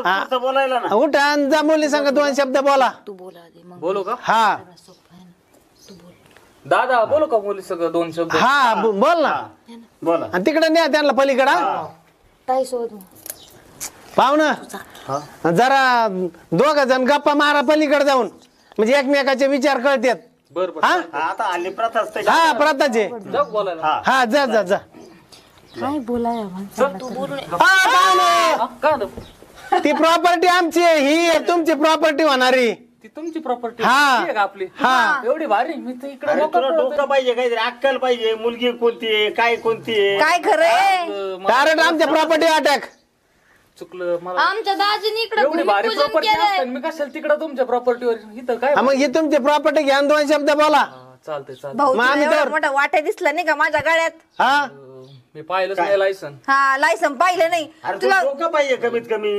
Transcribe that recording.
पुढचं बोलायला ना. उठा आणि जा मुली संग 2 शब्द बोला. तू बोला आधी मग बोलू का हा तू बोल. दादा बोलू का मुली सगळं 2 शब्द हा बोल ना. बोला. आणि तिकडे न्या त्यांना पलीकडा ताई सोबत पाहुणं जरा 2 जण गप्पा मारा पलीकडे जाऊन म्हणजे एकमेकाचे विचार कळतात. बर बर हा आता हल्ली प्रथाच तशी. हा प्रताचे जाऊ बोलायला हा जा जा जा. काय बोलाय माणसाला तू बोलू नये. हा पाहुणे हा, काय झालं? ती प्रॉपर्टी आमची आहे, ही तुमची प्रॉपर्टी होणारी. ती तुमची प्रॉपर्टी हा. आहे का आपली हा. एवढी भारी मी तर इकडे अरे तुला डोकं पाहिजे काहीतरी अक्कल पाहिजे. मुलगी कोणती आहे काय कोणती आहे. काय खरंय कारण आमच्या प्रॉपर्टी अटॅक. चुकलं मला आमच्या दाजीने इकडे एवढी भारी भूमिपूजन प्रॉपर्टी केलंय. असताना मी कशाला तिकडे तुमच्या प्रॉपर्टीवर इथं काय मग ही तुमची प्रॉपर्टी घ्या आणि 2 शब्द बोला. हा, चालतंय चालतंय भाऊ मग तुला आम्ही एवढा तर- मोठा वाट्या दिसला नाही का माझ्या गाड्यात. हा मी पाहिलंच नाही लायसन हा लायसन पाहिलं नाही अरे तुला. तुला डोकं पाहिजे कमीत कमी.